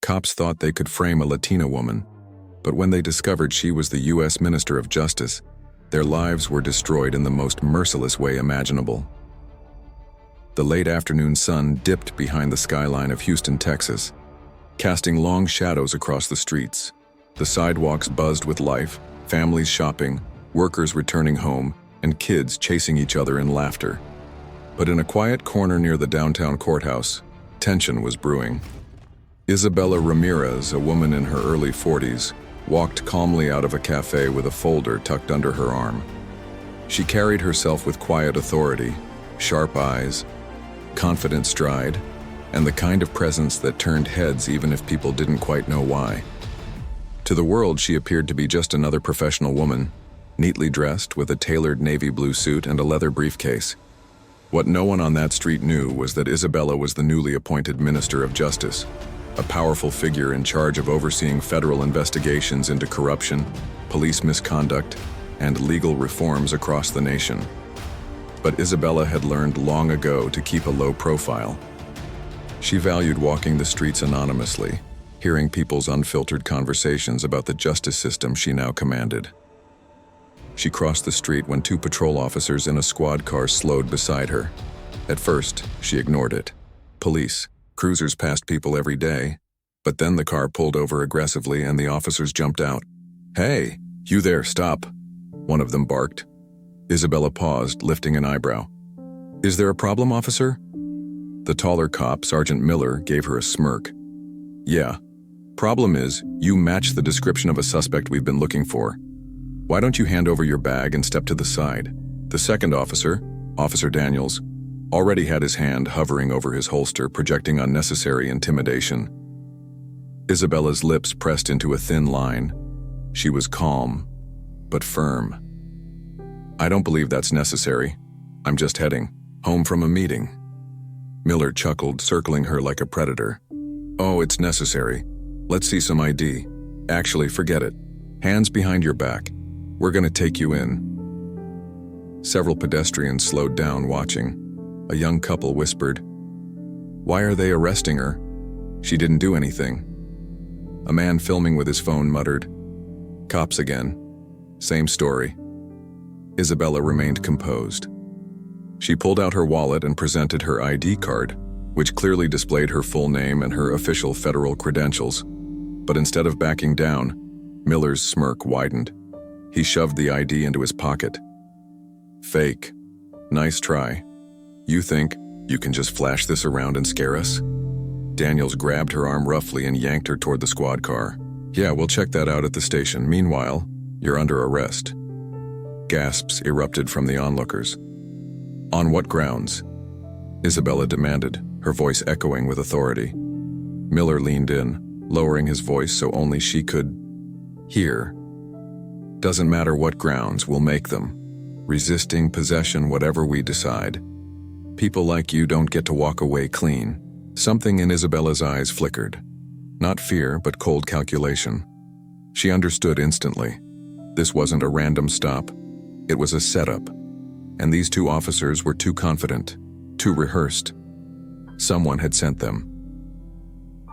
Cops thought they could frame a Latina woman, but when they discovered she was the U.S. Minister of Justice, their lives were destroyed in the most merciless way imaginable. The late afternoon sun dipped behind the skyline of Houston, Texas, casting long shadows across the streets. The sidewalks buzzed with life, families shopping, workers returning home, and kids chasing each other in laughter. But in a quiet corner near the downtown courthouse, tension was brewing. Isabella Ramirez, a woman in her early 40s, walked calmly out of a cafe with a folder tucked under her arm. She carried herself with quiet authority, sharp eyes, confident stride, and the kind of presence that turned heads even if people didn't quite know why. To the world, she appeared to be just another professional woman, neatly dressed with a tailored navy blue suit and a leather briefcase. What no one on that street knew was that Isabella was the newly appointed Minister of Justice, a powerful figure in charge of overseeing federal investigations into corruption, police misconduct, and legal reforms across the nation. But Isabella had learned long ago to keep a low profile. She valued walking the streets anonymously, hearing people's unfiltered conversations about the justice system she now commanded. She crossed the street when two patrol officers in a squad car slowed beside her. At first, she ignored it. Police. Cruisers passed people every day. But then the car pulled over aggressively and the officers jumped out. "Hey, you there, stop," one of them barked. Isabella paused, lifting an eyebrow. "Is there a problem, officer?" The taller cop, Sergeant Miller, gave her a smirk. "Yeah. Problem is, you match the description of a suspect we've been looking for. Why don't you hand over your bag and step to the side?" The second officer, Officer Daniels, already had his hand hovering over his holster, projecting unnecessary intimidation. Isabella's lips pressed into a thin line. She was calm, but firm. "I don't believe that's necessary. I'm just heading home from a meeting." Miller chuckled, circling her like a predator. "Oh, it's necessary. Let's see some ID. Actually, forget it. Hands behind your back. We're gonna take you in." Several pedestrians slowed down, watching. A young couple whispered, "Why are they arresting her? She didn't do anything." A man filming with his phone muttered, "Cops again. Same story." Isabella remained composed. She pulled out her wallet and presented her ID card, which clearly displayed her full name and her official federal credentials. But instead of backing down, Miller's smirk widened. He shoved the ID into his pocket. "Fake. Nice try. You think you can just flash this around and scare us?" Daniels grabbed her arm roughly and yanked her toward the squad car. "Yeah, we'll check that out at the station. Meanwhile, you're under arrest." Gasps erupted from the onlookers. "On what grounds?" Isabella demanded, her voice echoing with authority. Miller leaned in, lowering his voice so only she could hear. "Doesn't matter what grounds, we'll make them. Resisting possession, whatever we decide. People like you don't get to walk away clean." Something in Isabella's eyes flickered. Not fear, but cold calculation. She understood instantly. This wasn't a random stop. It was a setup. And these two officers were too confident, too rehearsed. Someone had sent them.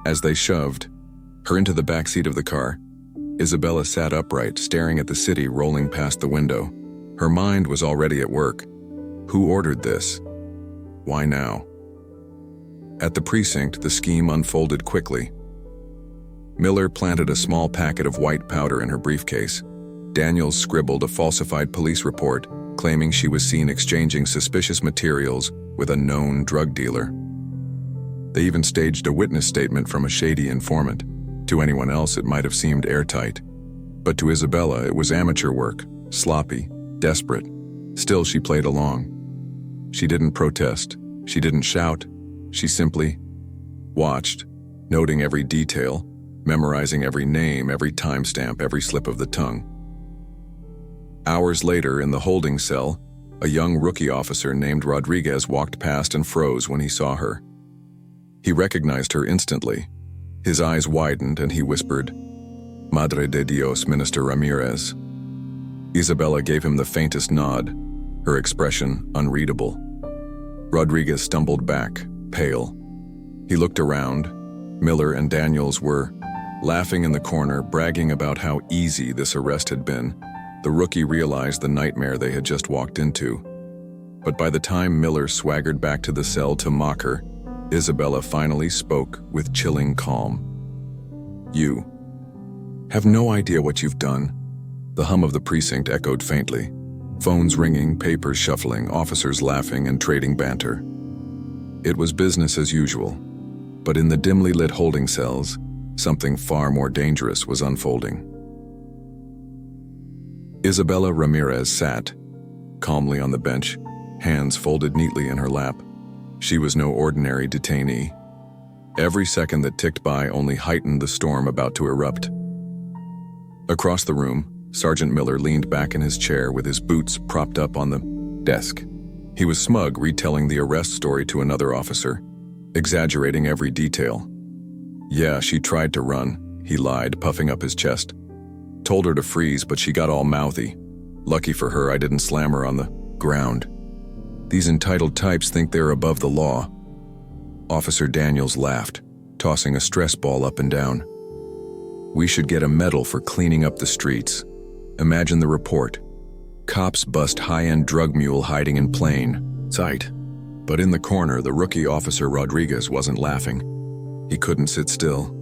As they shoved her into the back seat of the car, Isabella sat upright, staring at the city rolling past the window. Her mind was already at work. Who ordered this? Why now? At the precinct, the scheme unfolded quickly. Miller planted a small packet of white powder in her briefcase. Daniels scribbled a falsified police report, claiming she was seen exchanging suspicious materials with a known drug dealer. They even staged a witness statement from a shady informant. To anyone else, it might have seemed airtight. But to Isabella, it was amateur work, sloppy, desperate. Still, she played along. She didn't protest. She didn't shout. She simply watched, noting every detail, memorizing every name, every timestamp, every slip of the tongue. Hours later, in the holding cell, a young rookie officer named Rodriguez walked past and froze when he saw her. He recognized her instantly. His eyes widened and he whispered, "Madre de Dios, Minister Ramirez." Isabella gave him the faintest nod, her expression unreadable. Rodriguez stumbled back, pale. He looked around, Miller and Daniels were laughing in the corner, bragging about how easy this arrest had been. The rookie realized the nightmare they had just walked into. But by the time Miller swaggered back to the cell to mock her, Isabella finally spoke with chilling calm. "You have no idea what you've done." The hum of the precinct echoed faintly. Phones ringing, papers shuffling, officers laughing and trading banter. It was business as usual. But in the dimly lit holding cells, something far more dangerous was unfolding. Isabella Ramirez sat calmly on the bench, hands folded neatly in her lap. She was no ordinary detainee. Every second that ticked by only heightened the storm about to erupt. Across the room, Sergeant Miller leaned back in his chair with his boots propped up on the desk. He was smug, retelling the arrest story to another officer, exaggerating every detail. "Yeah, she tried to run," he lied, puffing up his chest. "Told her to freeze, but she got all mouthy. Lucky for her, I didn't slam her on the ground. These entitled types think they're above the law." Officer Daniels laughed, tossing a stress ball up and down. "We should get a medal for cleaning up the streets. Imagine the report. Cops bust high-end drug mule hiding in plain sight." But in the corner, the rookie officer Rodriguez wasn't laughing. He couldn't sit still.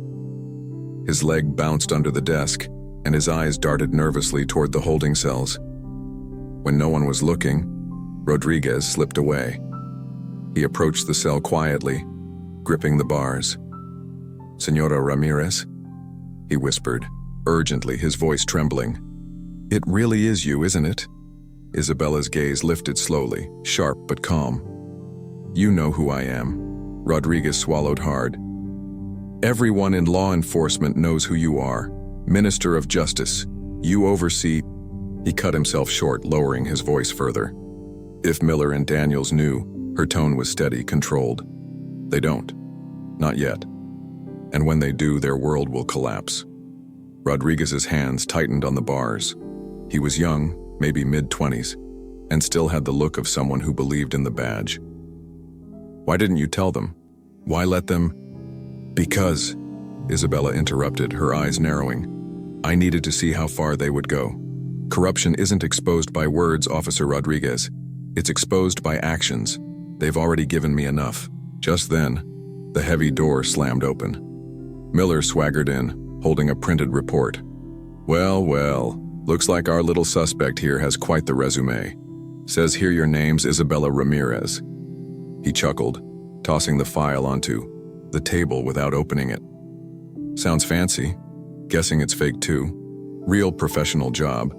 His leg bounced under the desk, and his eyes darted nervously toward the holding cells. When no one was looking, Rodriguez slipped away. He approached the cell quietly, gripping the bars. "Señora Ramirez?" he whispered, urgently, his voice trembling. "It really is you, isn't it?" Isabella's gaze lifted slowly, sharp but calm. "You know who I am." Rodriguez swallowed hard. "Everyone in law enforcement knows who you are. Minister of Justice. You oversee—" He cut himself short, lowering his voice further. If Miller and Daniels knew, her tone was steady, controlled. They don't. Not yet. And when they do, their world will collapse. Rodriguez's hands tightened on the bars. He was young, maybe mid-20s, and still had the look of someone who believed in the badge. "Why didn't you tell them? Why let them—" "Because," Isabella interrupted, her eyes narrowing, "I needed to see how far they would go. Corruption isn't exposed by words, Officer Rodriguez. It's exposed by actions. They've already given me enough." Just then, the heavy door slammed open. Miller swaggered in, holding a printed report. Well, looks like our little suspect here has quite the resume. Says here your name's Isabella Ramirez." He chuckled, tossing the file onto the table without opening it. "Sounds fancy. Guessing it's fake too. Real professional job."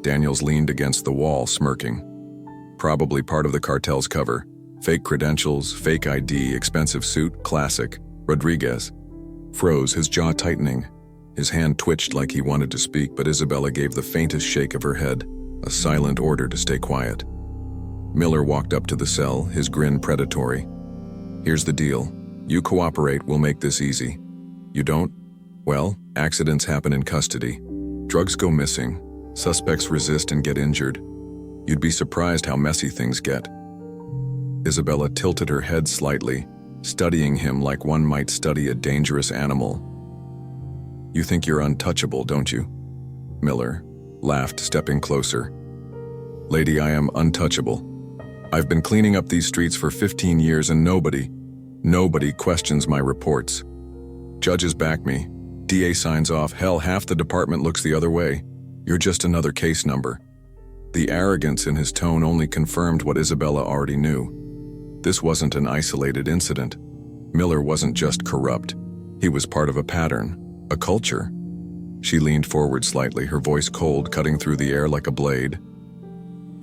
Daniels leaned against the wall, smirking. "Probably part of the cartel's cover. Fake credentials, fake ID, expensive suit, classic." Rodriguez froze, his jaw tightening. His hand twitched like he wanted to speak, but Isabella gave the faintest shake of her head, a silent order to stay quiet. Miller walked up to the cell, his grin predatory. "Here's the deal. You cooperate, we'll make this easy. You don't? Well, accidents happen in custody. Drugs go missing. Suspects resist and get injured. You'd be surprised how messy things get." Isabella tilted her head slightly, studying him like one might study a dangerous animal. "You think you're untouchable, don't you?" Miller laughed, stepping closer. "Lady, I am untouchable. I've been cleaning up these streets for 15 years and nobody questions my reports. Judges back me. DA signs off. Hell, half the department looks the other way. You're just another case number." The arrogance in his tone only confirmed what Isabella already knew. This wasn't an isolated incident. Miller wasn't just corrupt. He was part of a pattern, a culture. She leaned forward slightly, her voice cold, cutting through the air like a blade.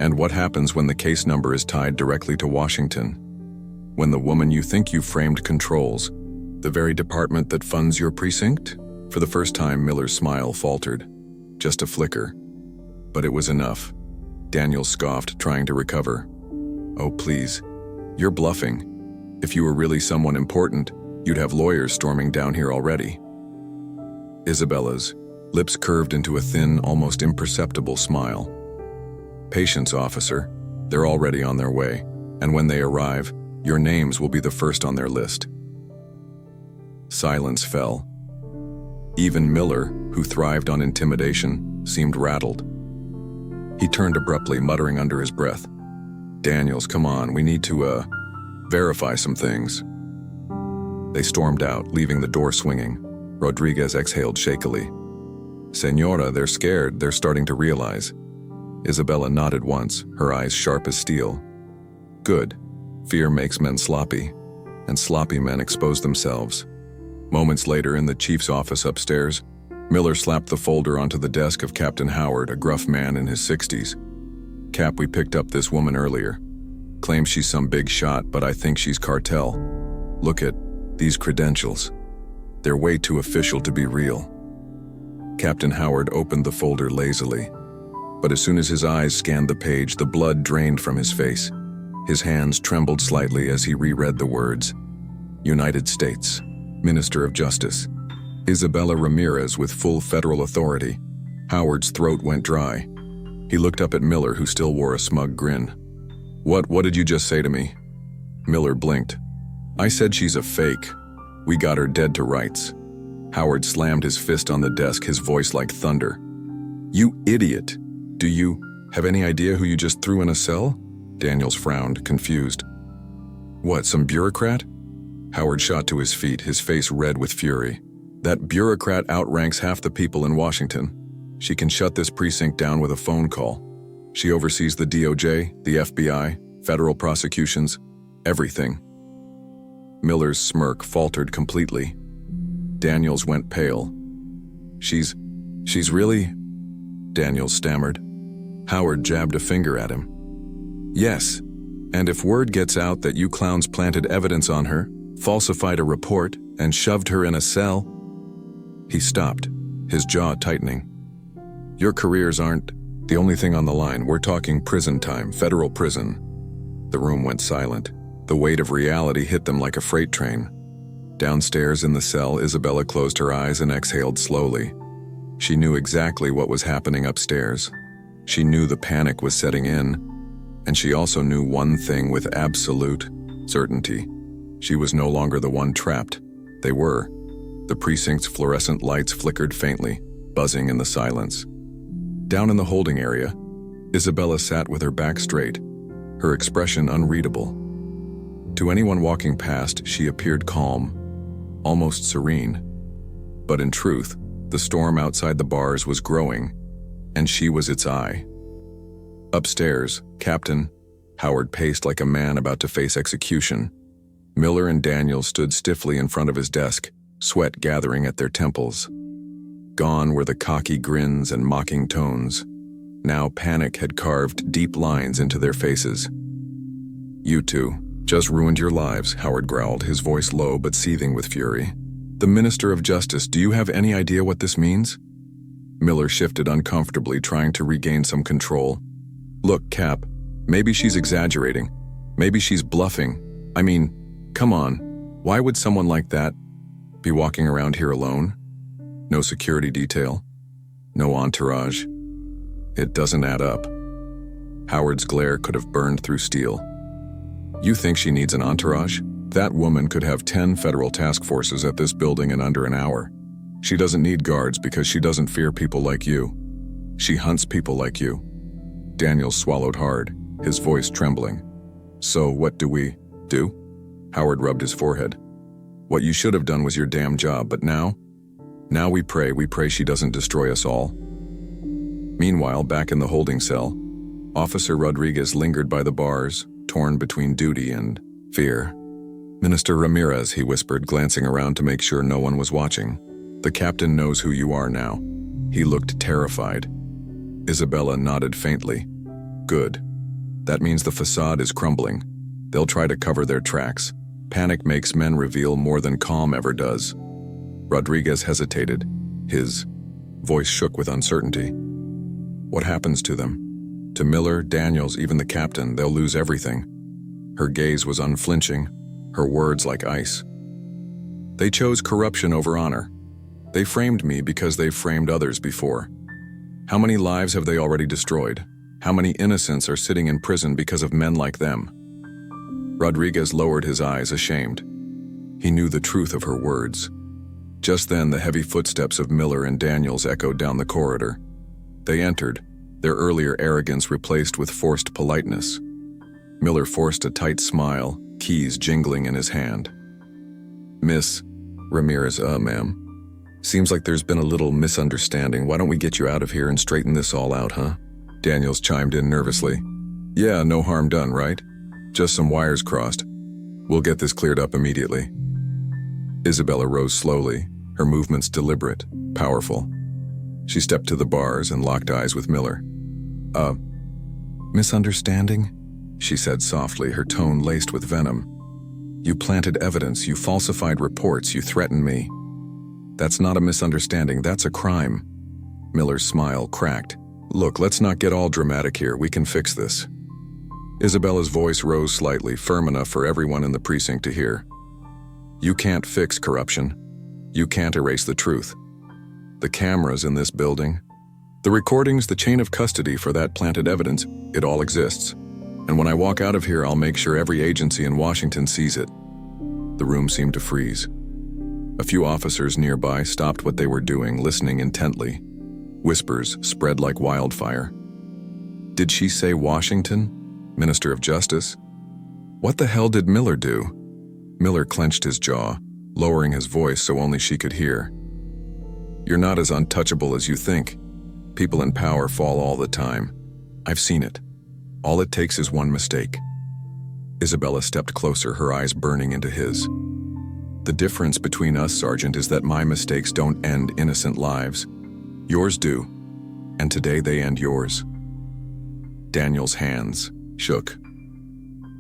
"And what happens when the case number is tied directly to Washington? When the woman you think you framed controls the very department that funds your precinct?" For the first time, Miller's smile faltered. Just a flicker. But it was enough. Daniel scoffed, trying to recover. "Oh, please. You're bluffing. If you were really someone important, you'd have lawyers storming down here already." Isabella's lips curved into a thin, almost imperceptible smile. "Patience, officer. They're already on their way, and when they arrive, your names will be the first on their list." Silence fell. Even Miller, who thrived on intimidation, seemed rattled. He turned abruptly, muttering under his breath, "Daniels, come on, we need to, verify some things." They stormed out, leaving the door swinging. Rodriguez exhaled shakily. "Senora, they're scared. They're starting to realize." Isabella nodded once, her eyes sharp as steel. "Good. Fear makes men sloppy, and sloppy men expose themselves." Moments later, in the chief's office upstairs, Miller slapped the folder onto the desk of Captain Howard, a gruff man in his 60s. "Cap, we picked up this woman earlier. Claims she's some big shot, but I think she's cartel. Look at these credentials. They're way too official to be real." Captain Howard opened the folder lazily, but as soon as his eyes scanned the page, the blood drained from his face. His hands trembled slightly as he reread the words. United States, Minister of Justice, Isabella Ramirez with full federal authority. Howard's throat went dry. He looked up at Miller, who still wore a smug grin. What did you just say to me?" Miller blinked. "I said she's a fake. We got her dead to rights." Howard slammed his fist on the desk, his voice like thunder. "You idiot! Do you have any idea who you just threw in a cell?" Daniels frowned, confused. "What, some bureaucrat?" Howard shot to his feet, his face red with fury. "That bureaucrat outranks half the people in Washington. She can shut this precinct down with a phone call. She oversees the DOJ, the FBI, federal prosecutions, everything." Miller's smirk faltered completely. Daniels went pale. She's really?" Daniels stammered. Howard jabbed a finger at him. "Yes, and if word gets out that you clowns planted evidence on her, falsified a report, and shoved her in a cell..." He stopped, his jaw tightening. "Your careers aren't the only thing on the line. We're talking prison time, federal prison." The room went silent. The weight of reality hit them like a freight train. Downstairs in the cell, Isabella closed her eyes and exhaled slowly. She knew exactly what was happening upstairs. She knew the panic was setting in, and she also knew one thing with absolute certainty. She was no longer the one trapped. They were. The precinct's fluorescent lights flickered faintly, buzzing in the silence. Down in the holding area, Isabella sat with her back straight, her expression unreadable. To anyone walking past, she appeared calm, almost serene. But in truth, the storm outside the bars was growing, and she was its eye. Upstairs, Captain Howard paced like a man about to face execution. Miller and Daniels stood stiffly in front of his desk, sweat gathering at their temples. Gone were the cocky grins and mocking tones. Now panic had carved deep lines into their faces. "You two just ruined your lives," Howard growled, his voice low but seething with fury. "The Minister of Justice, do you have any idea what this means?" Miller shifted uncomfortably, trying to regain some control. "Look, Cap, maybe she's exaggerating. Maybe she's bluffing. I mean, come on, why would someone like that be walking around here alone? No security detail, no entourage. It doesn't add up." Howard's glare could have burned through steel. "You think she needs an entourage? That woman could have 10 federal task forces at this building in under an hour. She doesn't need guards because she doesn't fear people like you. She hunts people like you." Daniels swallowed hard, his voice trembling. "So what do we do?" Howard rubbed his forehead. "What you should have done was your damn job, but now we pray she doesn't destroy us all." Meanwhile, back in the holding cell, Officer Rodriguez lingered by the bars, torn between duty and fear. "Minister Ramirez," he whispered, glancing around to make sure no one was watching. "The captain knows who you are now." He looked terrified. Isabella nodded faintly. "Good. That means the facade is crumbling. They'll try to cover their tracks. Panic makes men reveal more than calm ever does." Rodriguez hesitated. His voice shook with uncertainty. "What happens to them? To Miller, Daniels, even the captain, they'll lose everything." Her gaze was unflinching, her words like ice. "They chose corruption over honor. They framed me because they've framed others before. How many lives have they already destroyed? How many innocents are sitting in prison because of men like them?" Rodriguez lowered his eyes, ashamed. He knew the truth of her words. Just then, the heavy footsteps of Miller and Daniels echoed down the corridor. They entered, their earlier arrogance replaced with forced politeness. Miller forced a tight smile, keys jingling in his hand. "Miss Ramirez, ma'am. Seems like there's been a little misunderstanding. Why don't we get you out of here and straighten this all out, huh?" Daniels chimed in nervously. "Yeah, no harm done, right? Just some wires crossed. We'll get this cleared up immediately." Isabella rose slowly, her movements deliberate, powerful. She stepped to the bars and locked eyes with Miller. Misunderstanding?" she said softly, her tone laced with venom. "You planted evidence, you falsified reports, you threatened me. That's not a misunderstanding, that's a crime." Miller's smile cracked. "Look, let's not get all dramatic here, we can fix this." Isabella's voice rose slightly, firm enough for everyone in the precinct to hear. "You can't fix corruption. You can't erase the truth. The cameras in this building, the recordings, the chain of custody for that planted evidence, it all exists. And when I walk out of here, I'll make sure every agency in Washington sees it." The room seemed to freeze. A few officers nearby stopped what they were doing, listening intently. Whispers spread like wildfire. Did she say Washington? Minister of Justice? What the hell did Miller do? Miller clenched his jaw, lowering his voice so only she could hear. "You're not as untouchable as you think. People in power fall all the time. I've seen it. All it takes is one mistake." Isabella stepped closer, her eyes burning into his. "The difference between us, Sergeant, is that my mistakes don't end innocent lives. Yours do, and today they end yours." Daniel's hands shook.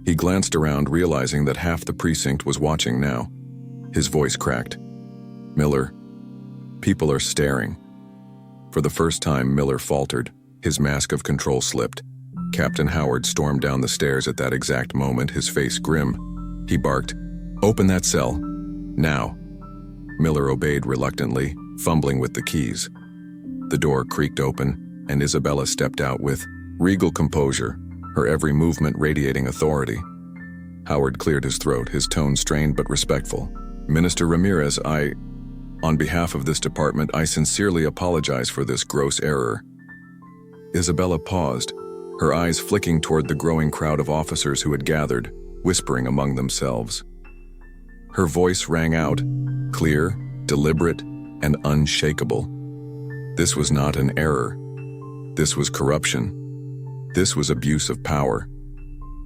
He glanced around, realizing that half the precinct was watching now. His voice cracked. "Miller, people are staring." For the first time, Miller faltered. His mask of control slipped. Captain Howard stormed down the stairs at that exact moment, his face grim. He barked, "Open that cell. Now." Miller obeyed reluctantly, fumbling with the keys. The door creaked open, and Isabella stepped out with regal composure, her every movement radiating authority. Howard cleared his throat, his tone strained but respectful. "Minister Ramirez, on behalf of this department, I sincerely apologize for this gross error." Isabella paused, her eyes flicking toward the growing crowd of officers who had gathered, whispering among themselves. Her voice rang out, clear, deliberate, and unshakable. This was not an error. This was corruption. This was abuse of power.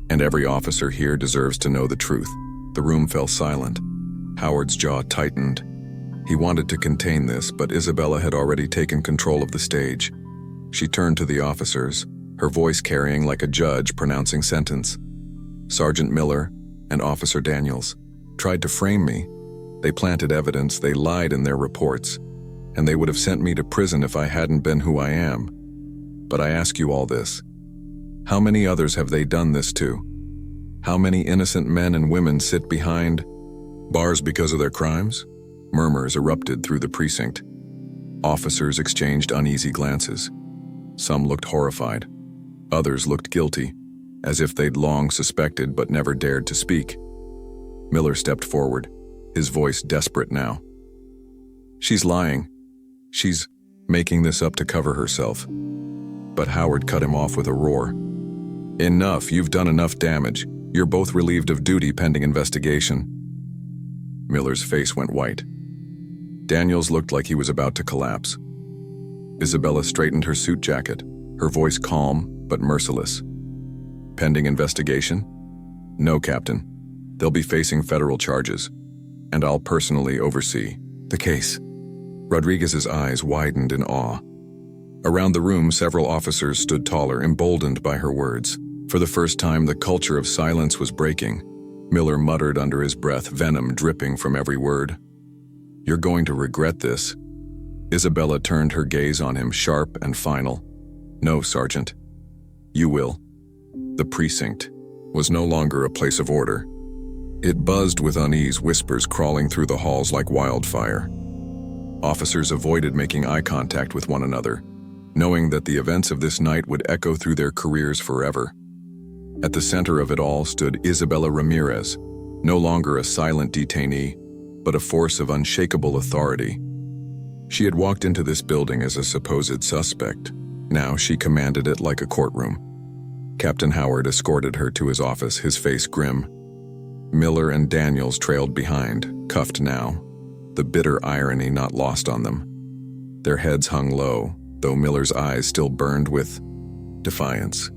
And every officer here deserves to know the truth. The room fell silent. Howard's jaw tightened. He wanted to contain this, but Isabella had already taken control of the stage. She turned to the officers, her voice carrying like a judge pronouncing sentence. "Sergeant Miller and Officer Daniels tried to frame me. They planted evidence, they lied in their reports, and they would have sent me to prison if I hadn't been who I am. But I ask you all this. How many others have they done this to? How many innocent men and women sit behind bars because of their crimes?" Murmurs erupted through the precinct. Officers exchanged uneasy glances. Some looked horrified. Others looked guilty, as if they'd long suspected but never dared to speak. Miller stepped forward, his voice desperate now. "She's lying. She's making this up to cover herself." But Howard cut him off with a roar. "Enough, you've done enough damage. You're both relieved of duty pending investigation." Miller's face went white. Daniels looked like he was about to collapse. Isabella straightened her suit jacket, her voice calm but merciless. "Pending investigation? No, Captain. They'll be facing federal charges, and I'll personally oversee the case." Rodriguez's eyes widened in awe. Around the room, several officers stood taller, emboldened by her words. For the first time, the culture of silence was breaking. Miller muttered under his breath, venom dripping from every word. "You're going to regret this." Isabella turned her gaze on him, sharp and final. "No, Sergeant. You will." The precinct was no longer a place of order. It buzzed with unease, whispers crawling through the halls like wildfire. Officers avoided making eye contact with one another, knowing that the events of this night would echo through their careers forever. At the center of it all stood Isabella Ramirez, no longer a silent detainee, but a force of unshakable authority. She had walked into this building as a supposed suspect. Now she commanded it like a courtroom. Captain Howard escorted her to his office, his face grim. Miller and Daniels trailed behind, cuffed now, the bitter irony not lost on them. Their heads hung low, though Miller's eyes still burned with defiance.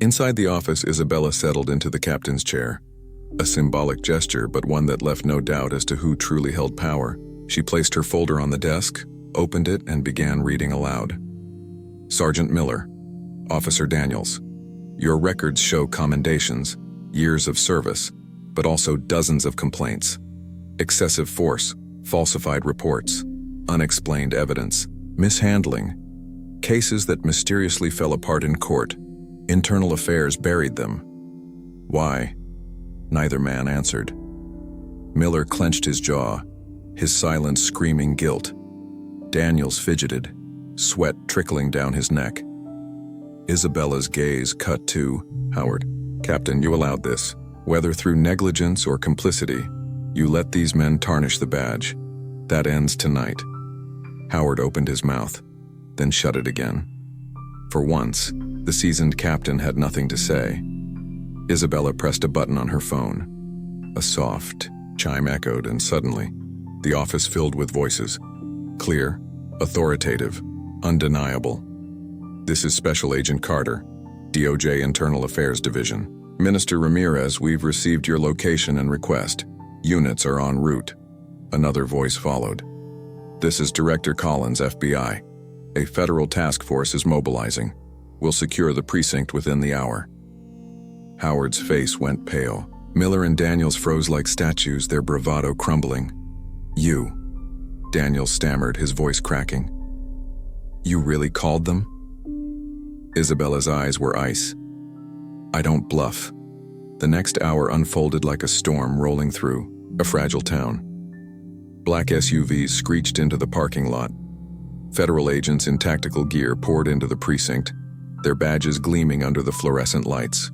Inside the office, Isabella settled into the captain's chair. A symbolic gesture, but one that left no doubt as to who truly held power. She placed her folder on the desk, opened it, and began reading aloud. Sergeant Miller, Officer Daniels, your records show commendations, years of service, but also dozens of complaints. Excessive force, falsified reports, unexplained evidence, mishandling, cases that mysteriously fell apart in court. Internal affairs buried them. Why? Neither man answered. Miller clenched his jaw, his silence screaming guilt. Daniels fidgeted, sweat trickling down his neck. Isabella's gaze cut to Howard. Captain, you allowed this. Whether through negligence or complicity, you let these men tarnish the badge. That ends tonight. Howard opened his mouth, then shut it again. For once, the seasoned captain had nothing to say. Isabella pressed a button on her phone. A soft chime echoed, and suddenly, the office filled with voices. Clear, authoritative, undeniable. This is Special Agent Carter, DOJ Internal Affairs Division. Minister Ramirez, we've received your location and request. Units are en route. Another voice followed. This is Director Collins, FBI. A federal task force is mobilizing. We'll secure the precinct within the hour. Howard's face went pale. Miller and Daniels froze like statues, their bravado crumbling. You, Daniels stammered, his voice cracking. You really called them? Isabella's eyes were ice. I don't bluff. The next hour unfolded like a storm rolling through a fragile town. Black SUVs screeched into the parking lot. Federal agents in tactical gear poured into the precinct, their badges gleaming under the fluorescent lights.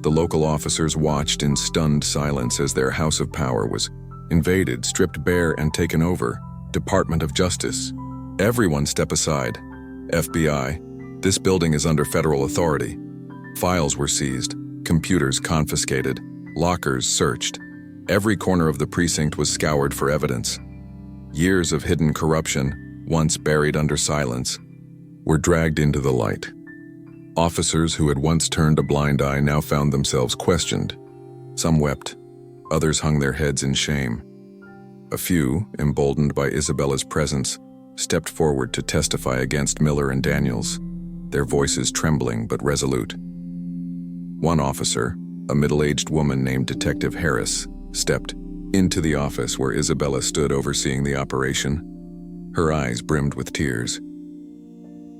The local officers watched in stunned silence as their house of power was invaded, stripped bare, and taken over. Department of Justice. Everyone step aside. FBI, this building is under federal authority. Files were seized, computers confiscated, lockers searched. Every corner of the precinct was scoured for evidence. Years of hidden corruption, once buried under silence, were dragged into the light. Officers who had once turned a blind eye now found themselves questioned. Some wept, others hung their heads in shame. A few, emboldened by Isabella's presence, stepped forward to testify against Miller and Daniels, their voices trembling but resolute. One officer, a middle-aged woman named Detective Harris, stepped into the office where Isabella stood overseeing the operation. Her eyes brimmed with tears.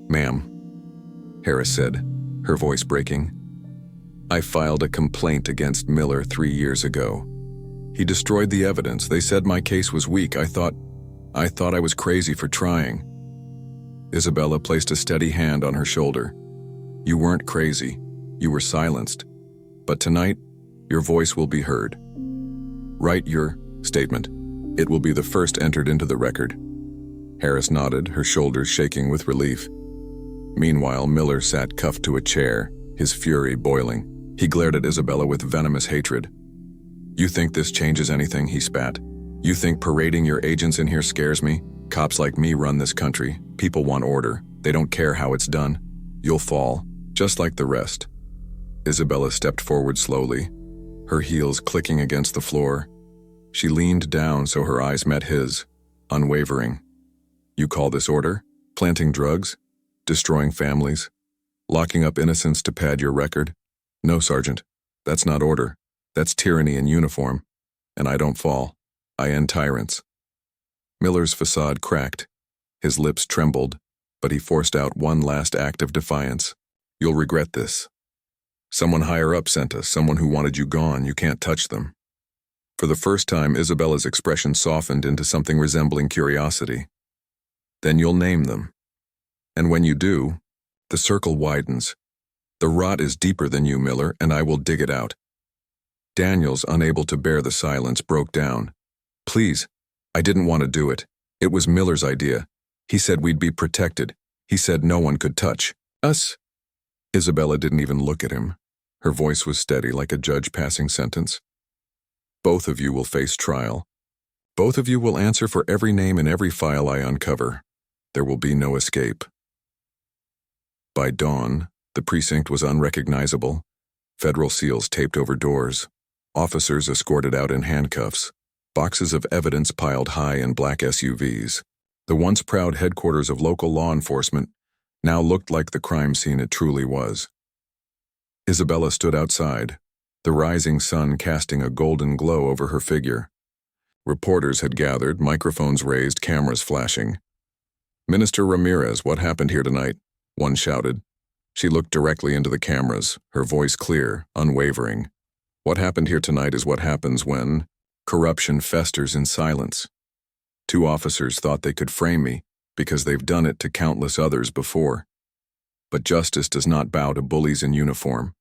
Ma'am, Harris said, her voice breaking, I filed a complaint against Miller 3 years ago. He destroyed the evidence. They said my case was weak. I thought I was crazy for trying. Isabella placed a steady hand on her shoulder. You weren't crazy. You were silenced. But tonight, your voice will be heard. Write your statement. It will be the first entered into the record. Harris nodded, her shoulders shaking with relief. Meanwhile, Miller sat cuffed to a chair, his fury boiling. He glared at Isabella with venomous hatred. You think this changes anything? He spat. You think parading your agents in here scares me? Cops like me run this country. People want order. They don't care how it's done. You'll fall, just like the rest. Isabella stepped forward slowly, her heels clicking against the floor. She leaned down so her eyes met his, unwavering. You call this order? Planting drugs? Destroying families? Locking up innocents to pad your record? No, Sergeant. That's not order. That's tyranny in uniform. And I don't fall. I end tyrants. Miller's facade cracked. His lips trembled, but he forced out one last act of defiance. You'll regret this. Someone higher up sent us, someone who wanted you gone. You can't touch them. For the first time, Isabella's expression softened into something resembling curiosity. Then you'll name them. And when you do, the circle widens. The rot is deeper than you, Miller, and I will dig it out. Daniels, unable to bear the silence, broke down. Please, I didn't want to do it. It was Miller's idea. He said we'd be protected. He said no one could touch us. Isabella didn't even look at him. Her voice was steady like a judge passing sentence. Both of you will face trial. Both of you will answer for every name in every file I uncover. There will be no escape. By dawn, the precinct was unrecognizable. Federal seals taped over doors. Officers escorted out in handcuffs. Boxes of evidence piled high in black SUVs. The once proud headquarters of local law enforcement now looked like the crime scene it truly was. Isabella stood outside, the rising sun casting a golden glow over her figure. Reporters had gathered, microphones raised, cameras flashing. "Minister Ramirez, what happened here tonight?" one shouted. She looked directly into the cameras, her voice clear, unwavering. "What happened here tonight is what happens when corruption festers in silence. Two officers thought they could frame me because they've done it to countless others before. But justice does not bow to bullies in uniform.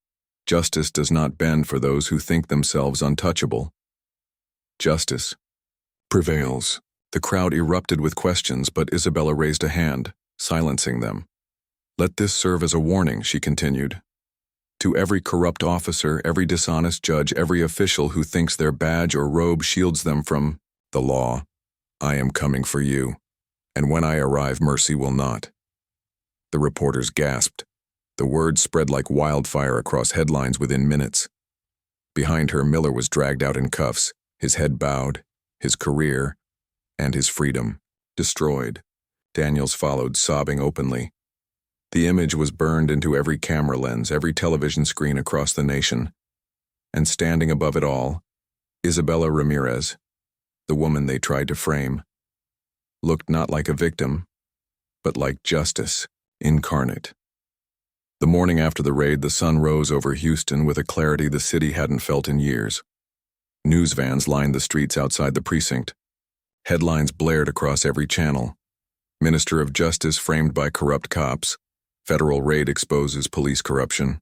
Justice does not bend for those who think themselves untouchable. Justice prevails." The crowd erupted with questions, but Isabella raised a hand, silencing them. "Let this serve as a warning," she continued. "To every corrupt officer, every dishonest judge, every official who thinks their badge or robe shields them from the law, I am coming for you, and when I arrive, mercy will not." The reporters gasped. The word spread like wildfire across headlines within minutes. Behind her, Miller was dragged out in cuffs, his head bowed, his career and his freedom destroyed. Daniels followed, sobbing openly. The image was burned into every camera lens, every television screen across the nation. And standing above it all, Isabella Ramirez, the woman they tried to frame, looked not like a victim, but like justice incarnate. The morning after the raid, the sun rose over Houston with a clarity the city hadn't felt in years. News vans lined the streets outside the precinct. Headlines blared across every channel. Minister of Justice framed by corrupt cops. Federal raid exposes police corruption.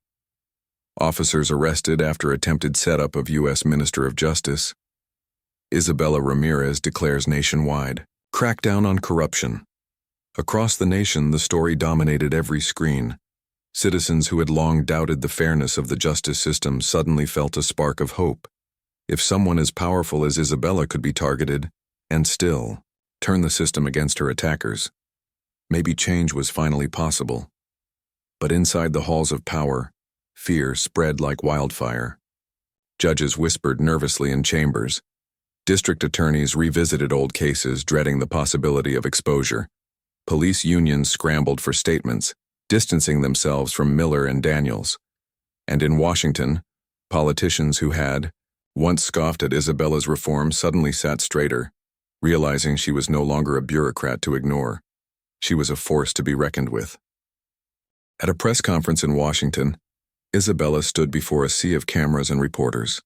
Officers arrested after attempted setup of U.S. Minister of Justice. Isabella Ramirez declares nationwide crackdown on corruption. Across the nation, the story dominated every screen. Citizens who had long doubted the fairness of the justice system suddenly felt a spark of hope. If someone as powerful as Isabella could be targeted, and still turn the system against her attackers, maybe change was finally possible. But inside the halls of power, fear spread like wildfire. Judges whispered nervously in chambers. District attorneys revisited old cases, dreading the possibility of exposure. Police unions scrambled for statements, distancing themselves from Miller and Daniels. And in Washington, politicians who had once scoffed at Isabella's reform suddenly sat straighter, realizing she was no longer a bureaucrat to ignore. She was a force to be reckoned with. At a press conference in Washington, Isabella stood before a sea of cameras and reporters.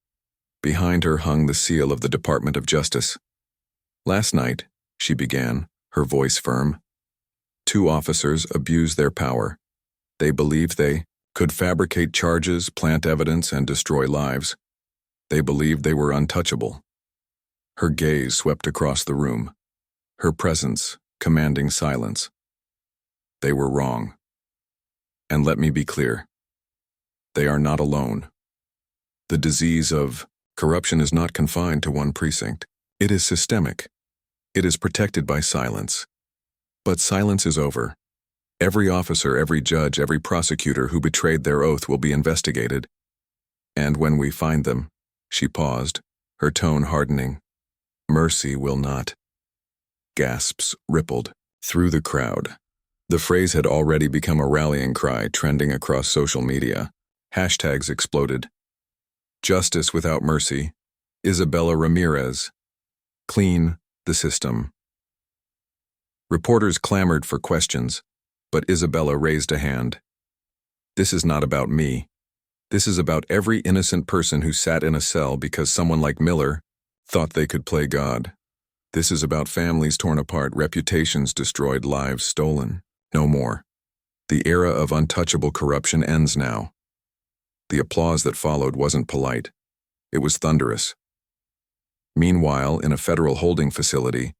Behind her hung the seal of the Department of Justice. "Last night," she began, her voice firm, "two officers abused their power. They believed they could fabricate charges, plant evidence, and destroy lives. They believed they were untouchable." Her gaze swept across the room, her presence commanding silence. They were wrong. And let me be clear, they are not alone. The disease of corruption is not confined to one precinct. It is systemic. It is protected by silence. But silence is over. Every officer, every judge, every prosecutor who betrayed their oath will be investigated. And when we find them, she paused, her tone hardening, mercy will not. Gasps rippled through the crowd. The phrase had already become a rallying cry, trending across social media. Hashtags exploded. Justice without mercy. Isabella Ramirez. Clean the system. Reporters clamored for questions, but Isabella raised a hand. This is not about me. This is about every innocent person who sat in a cell because someone like Miller thought they could play God. This is about families torn apart, reputations destroyed, lives stolen. No more. The era of untouchable corruption ends now. The applause that followed wasn't polite. It was thunderous. Meanwhile, in a federal holding facility,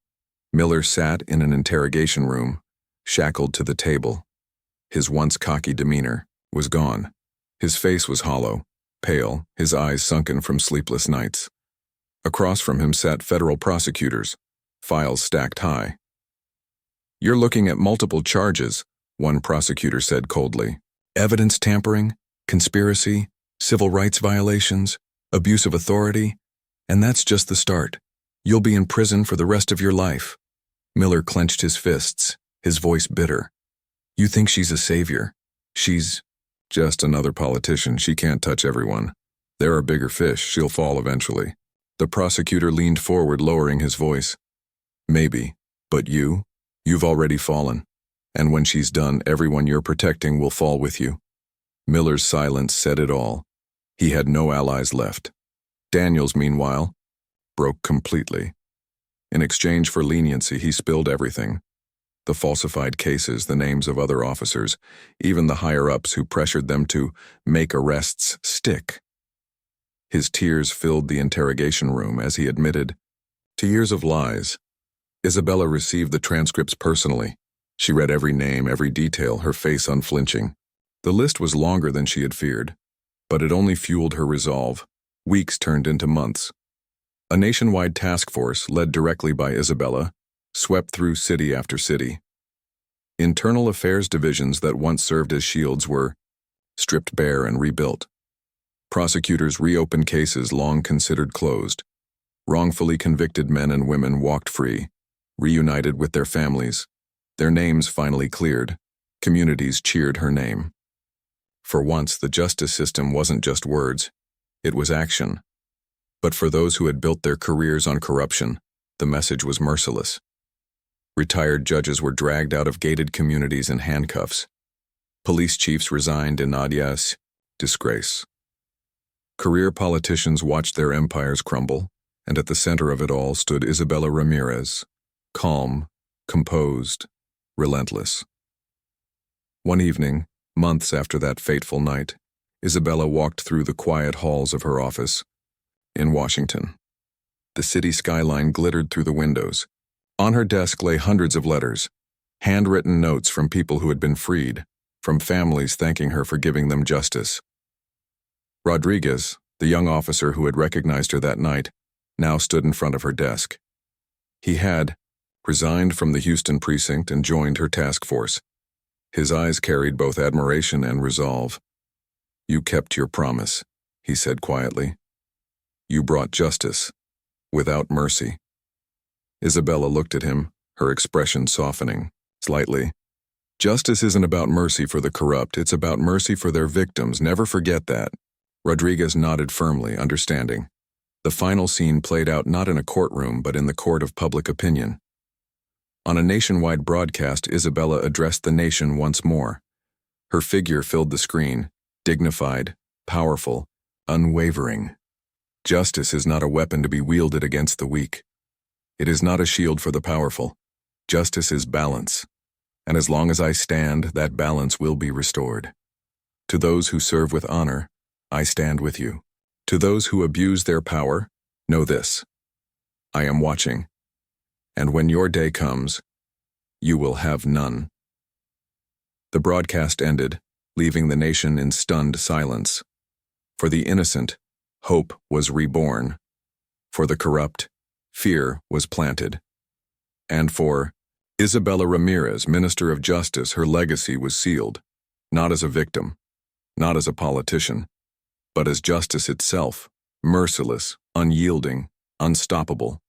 Miller sat in an interrogation room, shackled to the table. His once cocky demeanor was gone. His face was hollow, pale, his eyes sunken from sleepless nights. Across from him sat federal prosecutors, files stacked high. "You're looking at multiple charges," one prosecutor said coldly. "Evidence tampering, conspiracy, civil rights violations, abuse of authority, and that's just the start. You'll be in prison for the rest of your life." Miller clenched his fists, his voice bitter. "You think she's a savior? She's just another politician. She can't touch everyone. There are bigger fish. She'll fall eventually." The prosecutor leaned forward, lowering his voice. "Maybe, but you've already fallen. And when she's done, everyone you're protecting will fall with you." Miller's silence said it all. He had no allies left. Daniels, meanwhile, broke completely. In exchange for leniency, he spilled everything. The falsified cases, the names of other officers, even the higher-ups who pressured them to make arrests stick. His tears filled the interrogation room as he admitted to years of lies. Isabella received the transcripts personally. She read every name, every detail, her face unflinching. The list was longer than she had feared, but it only fueled her resolve. Weeks turned into months. A nationwide task force, led directly by Isabella, swept through city after city. Internal affairs divisions that once served as shields were stripped bare and rebuilt. Prosecutors reopened cases long considered closed. Wrongfully convicted men and women walked free, reunited with their families. Their names finally cleared. Communities cheered her name. For once, the justice system wasn't just words, it was action. But for those who had built their careers on corruption, the message was merciless. Retired judges were dragged out of gated communities in handcuffs. Police chiefs resigned in Nadia's disgrace. Career politicians watched their empires crumble, and at the center of it all stood Isabella Ramirez, calm, composed, relentless. One evening, months after that fateful night, Isabella walked through the quiet halls of her office in Washington. The city skyline glittered through the windows. On her desk lay hundreds of letters, handwritten notes from people who had been freed, from families thanking her for giving them justice. Rodriguez, the young officer who had recognized her that night, now stood in front of her desk. He had resigned from the Houston precinct and joined her task force. His eyes carried both admiration and resolve. "You kept your promise," he said quietly. "You brought justice, without mercy." Isabella looked at him, her expression softening slightly. "Justice isn't about mercy for the corrupt, it's about mercy for their victims. Never forget that." Rodriguez nodded firmly, understanding. The final scene played out not in a courtroom, but in the court of public opinion. On a nationwide broadcast, Isabella addressed the nation once more. Her figure filled the screen, dignified, powerful, unwavering. Justice is not a weapon to be wielded against the weak. It is not a shield for the powerful. Justice is balance. And as long as I stand, that balance will be restored. To those who serve with honor, I stand with you. To those who abuse their power, know this: I am watching. And when your day comes, you will have none. The broadcast ended, leaving the nation in stunned silence. For the innocent, hope was reborn. For the corrupt, fear was planted. And for Isabella Ramirez, Minister of Justice, her legacy was sealed, not as a victim, not as a politician, but as justice itself, merciless, unyielding, unstoppable.